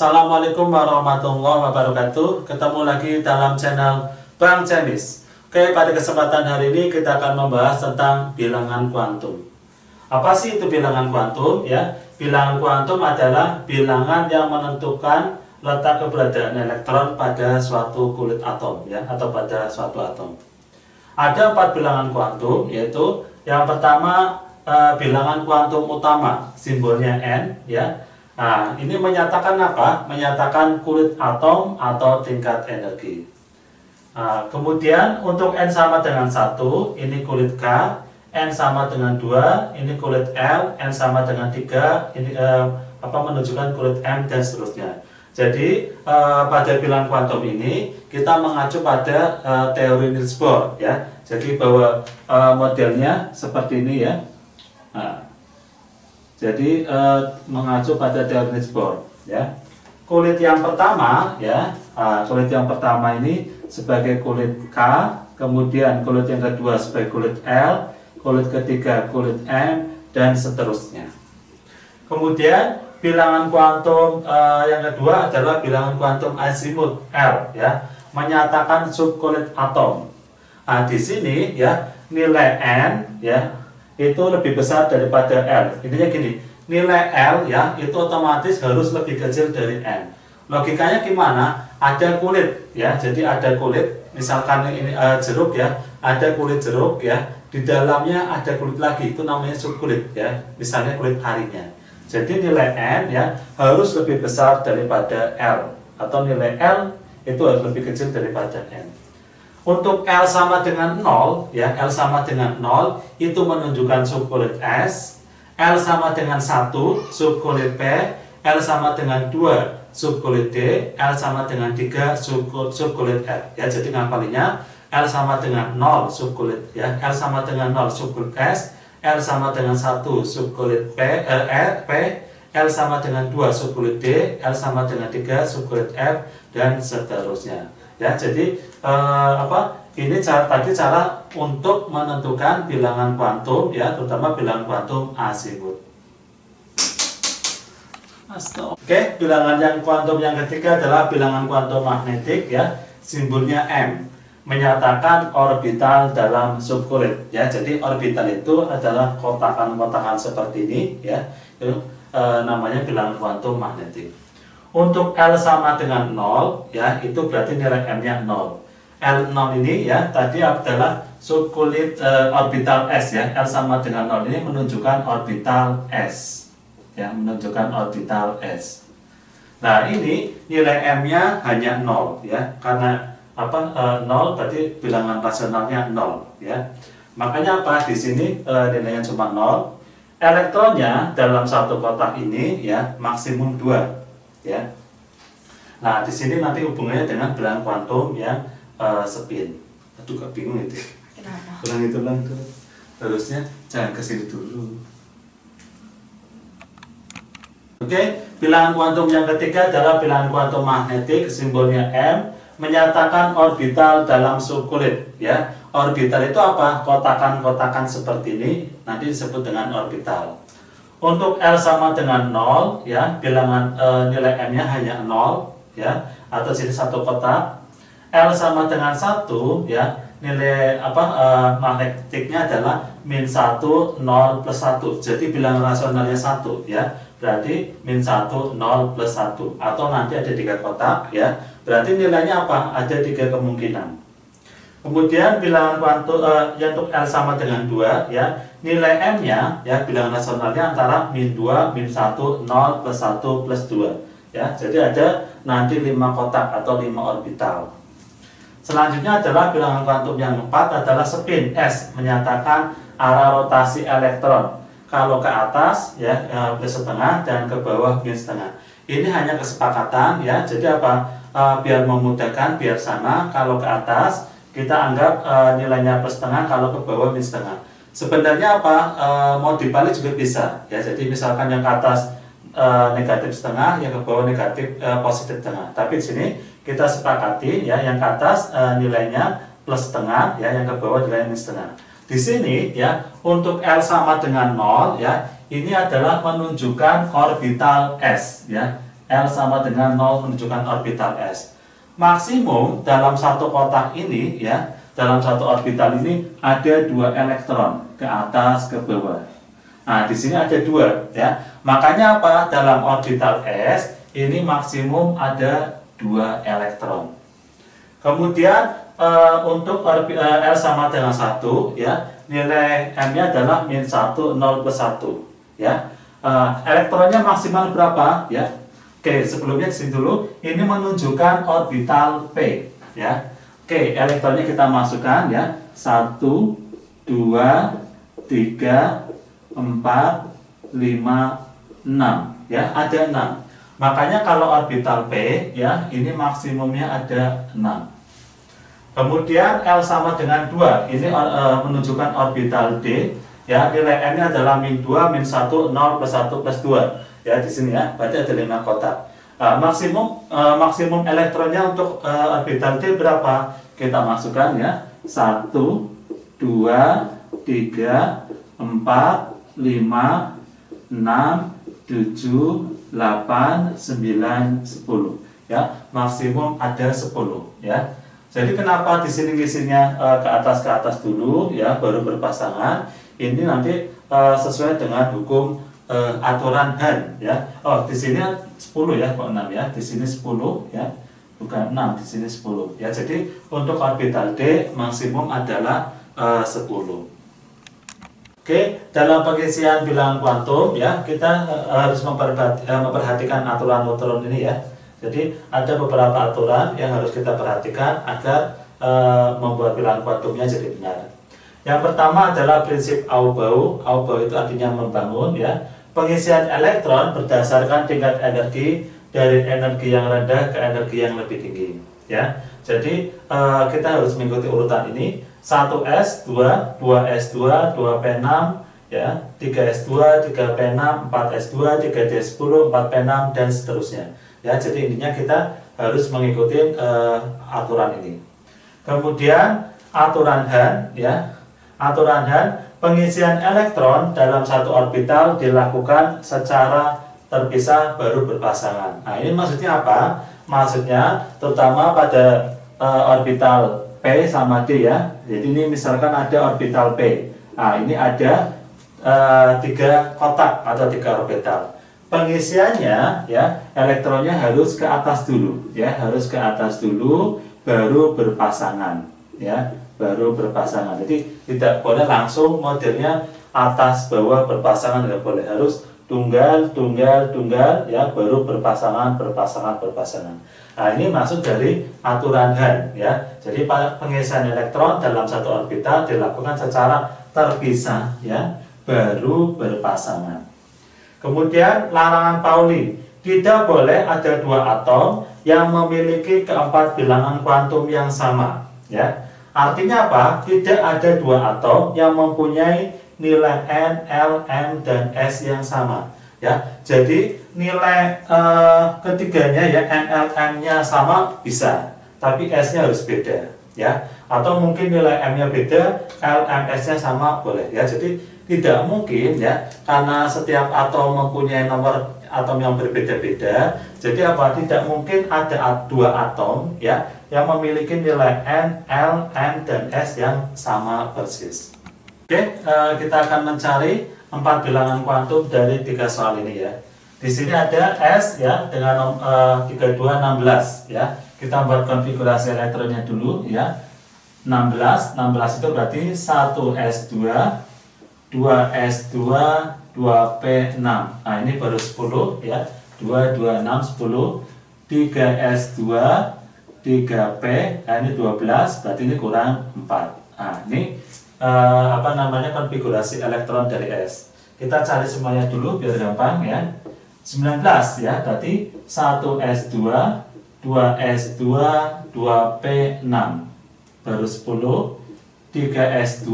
Assalamualaikum warahmatullahi wabarakatuh. Ketemu lagi dalam channel Bang Jamis. Oke, pada kesempatan hari ini kita akan membahas tentang bilangan kuantum. Apa sih itu bilangan kuantum? Ya, bilangan kuantum adalah bilangan yang menentukan letak keberadaan elektron pada suatu kulit atom, ya, atau pada suatu atom. Ada 4 bilangan kuantum, yaitu yang pertama bilangan kuantum utama, simbolnya N, ya. Nah, ini menyatakan apa? Menyatakan kulit atom atau tingkat energi. Nah, kemudian untuk N sama dengan 1, ini kulit K. N sama dengan 2, ini kulit L. N sama dengan 3, ini menunjukkan kulit M, dan seterusnya. Jadi pada bilangan kuantum ini kita mengacu pada teori Niels Bohr, ya. Jadi bahwa modelnya seperti ini, ya. Nah, jadi mengacu pada teori Niels Bohr, ya. Kulit yang pertama, ya, kulit yang pertama ini sebagai kulit K, kemudian kulit yang kedua sebagai kulit L, kulit ketiga kulit M, dan seterusnya. Kemudian bilangan kuantum yang kedua adalah bilangan kuantum azimut L, ya, menyatakan subkulit atom. Nah, di sini, ya, nilai N, ya, itu lebih besar daripada L. Intinya gini, nilai L, ya, itu otomatis harus lebih kecil dari N. Logikanya gimana? Ada kulit, ya, jadi ada kulit. Misalkan ini jeruk, ya, ada kulit jeruk, ya, di dalamnya ada kulit lagi, itu namanya subkulit, ya, misalnya kulit arinya. Jadi nilai N, ya, harus lebih besar daripada L, atau nilai L itu harus lebih kecil daripada N. Untuk L sama dengan 0, ya, L sama dengan 0 itu menunjukkan subkulit S, L sama dengan 1 subkulit P, L sama dengan 2 subkulit D, L sama dengan 3 subkulit F. Ya, jadi ngapalinya L sama dengan 0 subkulit, ya, L sama dengan 0 subkulit S, L sama dengan 1 subkulit P, L sama dengan 2 subkulit D, L sama dengan 3 subkulit F, dan seterusnya. Ya, jadi ini cara untuk menentukan bilangan kuantum, ya, terutama bilangan kuantum azimut. Oke, bilangan yang kuantum yang ketiga adalah bilangan kuantum magnetik, ya, simbolnya M, menyatakan orbital dalam subkulit, ya. Jadi orbital itu adalah kotakan-kotakan seperti ini, ya, itu namanya bilangan kuantum magnetik. Untuk L sama dengan 0, ya, itu berarti nilai M-nya 0. L0 ini, ya, tadi adalah subkulit orbital S, ya. L sama dengan 0 ini menunjukkan orbital S, ya, menunjukkan orbital S. Nah, ini nilai M-nya hanya 0, ya. Karena 0 berarti bilangan rasionalnya 0, ya. Makanya apa? Di sini nilainya cuma 0. Elektronnya dalam satu kotak ini, ya, maksimum 2. Ya. Nah, di sini nanti hubungannya dengan bilangan kuantum yang spin. Aduh, kok bingung itu. Kenapa? Ulang itu. Harusnya jangan ke sini dulu. Oke, bilangan kuantum yang ketiga adalah bilangan kuantum magnetik, simbolnya M, menyatakan orbital dalam subkulit, ya. Orbital itu apa? Kotakan-kotakan seperti ini nanti disebut dengan orbital. Untuk L sama dengan 0, ya, bilangan nilai M-nya hanya 0, ya, atau sini satu kotak. L sama dengan 1, ya, nilai magnetiknya adalah -1, 0, plus 1. Jadi bilangan rasionalnya 1, ya. Berarti -1, 0, plus 1. Atau nanti ada 3 kotak, ya. Berarti nilainya apa? Ada 3 kemungkinan. Kemudian bilangan kuantum yang untuk L sama dengan 2, ya, nilai M-nya, ya, bilangan rasionalnya antara -2, -1, 0, plus 1, plus 2, ya. Jadi ada nanti 5 kotak atau 5 orbital. Selanjutnya adalah bilangan kuantum yang keempat adalah spin S, menyatakan arah rotasi elektron. Kalau ke atas, ya, plus setengah, dan ke bawah minus setengah. Ini hanya kesepakatan, ya. Jadi apa? Biar memudahkan, biar sama. Kalau ke atas kita anggap nilainya plus setengah, kalau ke bawah minus setengah. Sebenarnya apa? Mau dibalik juga bisa, ya. Jadi misalkan yang ke atas negatif setengah, yang ke bawah negatif positif setengah. Tapi di sini kita sepakati, ya, yang ke atas nilainya plus setengah, ya, yang ke bawah nilainya minus setengah. Di sini, ya, untuk L sama dengan 0, ya, ini adalah menunjukkan orbital S, ya. L sama dengan 0 menunjukkan orbital S. Maksimum dalam satu kotak ini ya, dalam satu orbital ini ada 2 elektron ke atas ke bawah. Nah, di sini ada 2 ya. Makanya apa? Dalam orbital S ini maksimum ada 2 elektron. Kemudian untuk L sama dengan 1 ya, nilai M-nya adalah min 1, 0 plus 1 ya. Elektronnya maksimal berapa ya? Oke, sebelumnya di sini dulu, ini menunjukkan orbital P ya. Oke, elektronnya kita masukkan ya. 1, 2, 3, 4, 5, 6 ya, ada 6. Makanya kalau orbital P ya, ini maksimumnya ada 6. Kemudian L sama dengan 2, ini menunjukkan orbital D ya, nilai M nya adalah min 2, min 1, 0 plus 1 plus 2 ya, di sini ya, berarti ada 5 kotak. Maksimum elektronnya untuk orbital D berapa? Kita masukkan ya, 1, 2, 3, 4, 5, 6, 7, 8, 9, 10 ya, maksimum ada 10 ya. Jadi kenapa di sini ngisinya ke atas dulu ya, baru berpasangan? Ini nanti sesuai dengan hukum aturan Han ya. Oh, di sini 10 ya, kok 6 ya. Di sini 10 ya. Bukan 6, di sini 10 ya. Jadi untuk orbital D maksimum adalah 10. Oke, dalam pengisian bilangan kuantum ya, kita harus memperhatikan aturan-aturan ini ya. Jadi ada beberapa aturan yang harus kita perhatikan agar membuat bilangan kuantumnya jadi benar. Yang pertama adalah prinsip Aufbau. Aufbau itu artinya membangun ya. Pengisian elektron berdasarkan tingkat energi dari energi yang rendah ke energi yang lebih tinggi ya. Jadi kita harus mengikuti urutan ini. 1s2, 2s2, 2p6 ya, 3s2, 3p6, 4s2, 3d10, 4p6 dan seterusnya. Ya, jadi intinya kita harus mengikuti aturan ini. Kemudian aturan Han ya. Aturan Han, pengisian elektron dalam satu orbital dilakukan secara terpisah baru berpasangan. Nah, ini maksudnya apa? Maksudnya terutama pada orbital P sama D ya. Jadi ini misalkan ada orbital P. Nah, ini ada 3 kotak atau 3 orbital. Pengisiannya ya, elektronnya harus ke atas dulu ya, harus ke atas dulu baru berpasangan ya, baru berpasangan. Jadi tidak boleh langsung modelnya atas bawah berpasangan, tidak boleh, harus tunggal ya, baru berpasangan. Nah, ini masuk dari aturan Han ya. Jadi pengisian elektron dalam satu orbital dilakukan secara terpisah ya, baru berpasangan. Kemudian larangan Pauli, tidak boleh ada 2 atom yang memiliki keempat bilangan kuantum yang sama ya. Artinya apa? Tidak ada 2 atom yang mempunyai nilai N, L, M, dan S yang sama ya. Jadi nilai ketiganya ya, N, L, M-nya sama bisa, tapi S-nya harus beda ya. Atau mungkin nilai M-nya beda, L, M, S-nya sama, boleh ya. Jadi tidak mungkin ya, karena setiap atom mempunyai nomor atom yang berbeda-beda. Jadi apa? Tidak mungkin ada 2 atom ya yang memiliki nilai N, L, M, dan S yang sama persis. Oke, kita akan mencari 4 bilangan kuantum dari 3 soal ini ya. Di sini ada S ya dengan 32, 16 ya. Kita buat konfigurasi elektronnya dulu ya. 16 itu berarti 1s2, 2s2, 2p6. Nah, ini baru 10 ya. 2, 2, 6, 10. 3s2, 3p, nah ini 12, berarti ini kurang 4. Nah, ini konfigurasi elektron dari S. Kita cari semuanya dulu biar gampang ya. 19 ya, berarti 1s2, 2s2, 2p6 baru 10. 3s2,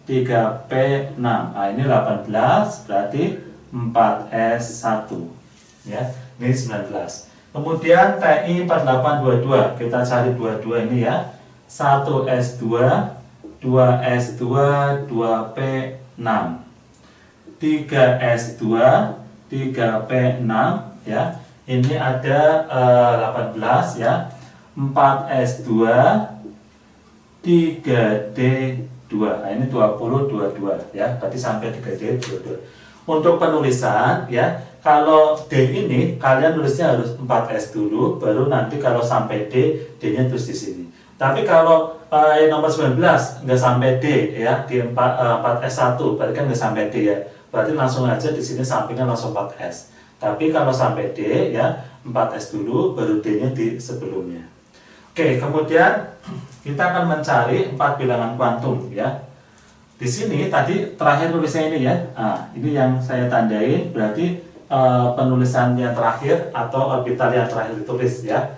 3p6. Nah, ini 18, berarti 4s1 ya. Ini 19. Kemudian TI 4822, kita cari 22 ini ya. 1s2, 2s2, 2p6. 3s2, 3p6 ya. Ini ada 18 ya. 4S2 3D2. Nah, ini 20 22 ya. Berarti sampai 3D22. Untuk penulisan ya, kalau D ini kalian nulisnya harus 4S dulu, baru nanti kalau sampai D, D-nya terus di sini. Tapi kalau nomor 19 nggak sampai D ya, di 4S1 berarti kan nggak sampai D ya. Berarti langsung aja di sini sampingnya langsung 4S. Tapi kalau sampai D ya 4S dulu, baru D-nya di sebelumnya. Oke, kemudian kita akan mencari 4 bilangan kuantum ya. Di sini tadi terakhir tulisnya ini ya. Nah, ini yang saya tandai berarti penulisan yang terakhir atau orbital yang terakhir ditulis ya.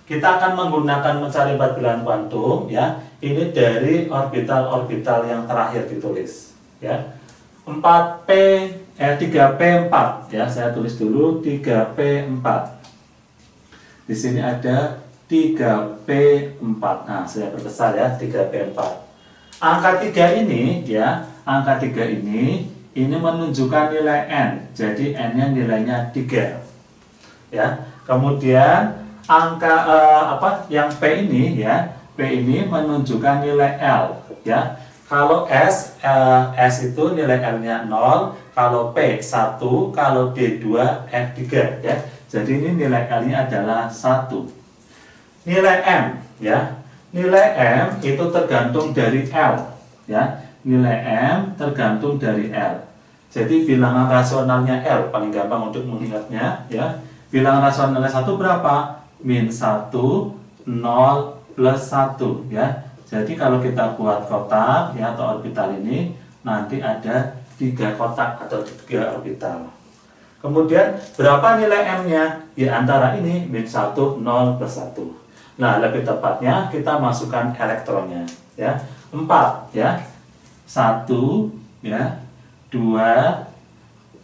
Kita akan menggunakan mencari 4 bilangan kuantum ya. Ini dari orbital-orbital yang terakhir ditulis ya. 3P4 ya, saya tulis dulu 3P4. Di sini ada 3P4. Nah, saya perbesar ya, 3P4. Angka 3 ini ya, angka 3 ini menunjukkan nilai N. Jadi N-nya nilainya 3. Ya. Kemudian angka yang P ini ya, P ini menunjukkan nilai L ya. Kalau S itu nilai L-nya 0, kalau P 1, kalau D 2, F 3 ya. Jadi ini nilai L-nya adalah 1. Nilai M ya. Nilai M itu tergantung dari L ya. Nilai M tergantung dari L. Jadi bilangan rasionalnya L paling gampang untuk mengingatnya ya. Bilangan rasionalnya 1 berapa? Min 1, 0, plus 1 ya. Jadi kalau kita buat kotak ya atau orbital ini nanti ada 3 kotak atau 3 orbital. Kemudian berapa nilai M-nya? Ya antara ini min 1, 0, plus 1. Nah, lebih tepatnya kita masukkan elektronnya ya. 4 ya. 1 ya. 2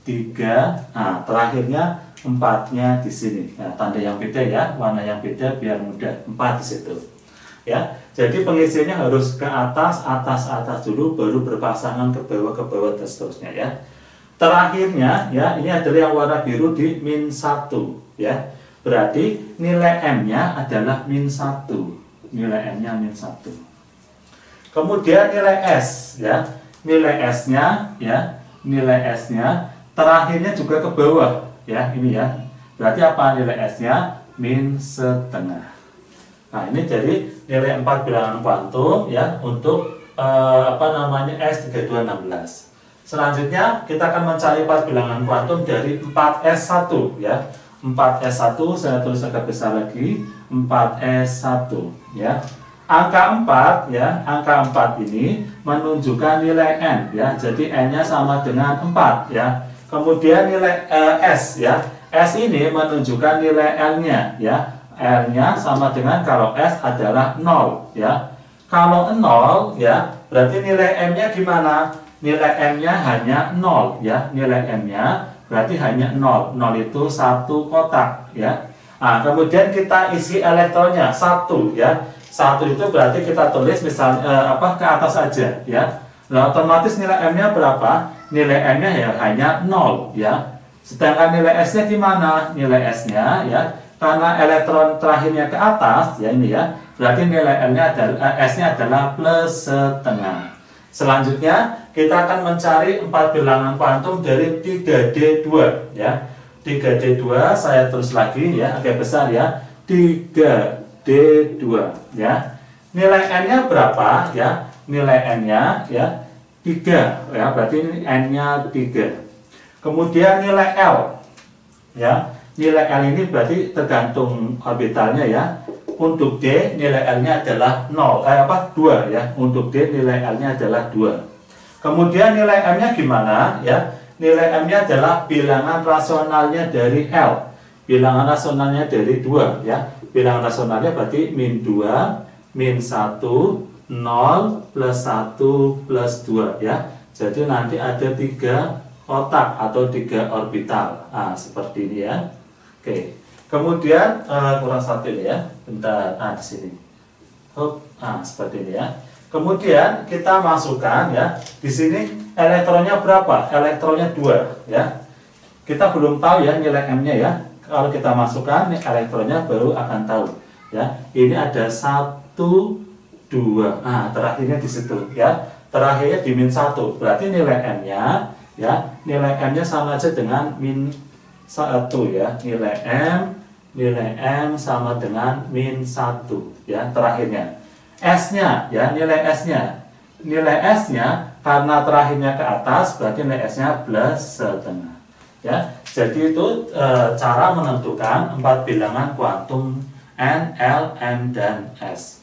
3. Nah, terakhirnya 4-nya di sini. Nah, tanda yang beda ya, warna yang beda biar mudah. 4 di situ. Ya. Jadi pengisiannya harus ke atas dulu, baru berpasangan ke bawah dan seterusnya ya. Terakhirnya ya, ini adalah yang warna biru di min 1 ya. Berarti nilai M-nya adalah min 1. Nilai M-nya min 1. Kemudian nilai S ya. Nilai S-nya ya, nilai S-nya terakhirnya juga ke bawah ya, ini ya. Berarti apa nilai S-nya? Min setengah. Nah, ini jadi nilai 4 bilangan kuantum ya untuk S3216. Selanjutnya kita akan mencari 4 bilangan kuantum dari 4S1 ya. 4S1 saya tulis agak besar lagi, 4S1 ya. Angka 4 ya, angka 4 ini menunjukkan nilai N ya. Jadi N-nya sama dengan 4 ya. Kemudian nilai S ya. S ini menunjukkan nilai L-nya ya. L-nya sama dengan kalau S adalah 0 ya. Kalau 0 ya, berarti nilai M-nya gimana? Nilai M-nya hanya 0 ya. Nilai M-nya berarti hanya 0. 0 itu 1 kotak ya. Nah, kemudian kita isi elektronnya 1 ya. 1 itu berarti kita tulis misalnya ke atas aja ya. Nah, otomatis nilai M-nya berapa? Nilai M-nya ya hanya 0 ya. Sedangkan nilai S-nya gimana? Nilai S-nya ya, karena elektron terakhirnya ke atas ya ini ya, berarti nilai L-nya adalah S-nya adalah plus setengah. Selanjutnya kita akan mencari 4 bilangan kuantum dari 3D2 ya. 3D2 saya tulis lagi ya, agak besar ya. 3D2 ya. Nilai N-nya berapa ya? Nilai N-nya ya 3 ya, berarti ini N-nya 3. Kemudian nilai L ya. Nilai L ini berarti tergantung orbitalnya ya. Untuk D nilai L-nya adalah 2 ya. Untuk D nilai L-nya adalah 2. Kemudian nilai M-nya gimana ya? Nilai M-nya adalah bilangan rasionalnya dari L. Bilangan rasionalnya dari 2 ya. Bilangan rasionalnya berarti min 2, min 1, 0, plus 1, plus 2 ya. Jadi nanti ada 3 kotak atau 3 orbital. Nah, seperti ini ya. Oke. Kemudian kurang satu ini ya. Bentar. Nah, di sini. Nah, seperti ini ya. Kemudian kita masukkan ya. Di sini elektronnya berapa? Elektronnya 2 ya. Kita belum tahu ya nilai M-nya ya. kalau kita masukkan nih elektronnya baru akan tahu ya. Ini ada 1, 2. Nah, terakhirnya di situ ya. Terakhirnya di min 1. Berarti nilai M-nya ya, nilai M-nya sama aja dengan min 1 ya. Nilai M sama dengan min 1 ya, terakhirnya. S-nya ya, nilai S-nya. Nilai S-nya karena terakhirnya ke atas berarti nilai S-nya plus setengah. Ya, jadi itu cara menentukan 4 bilangan kuantum N, L, M, dan S.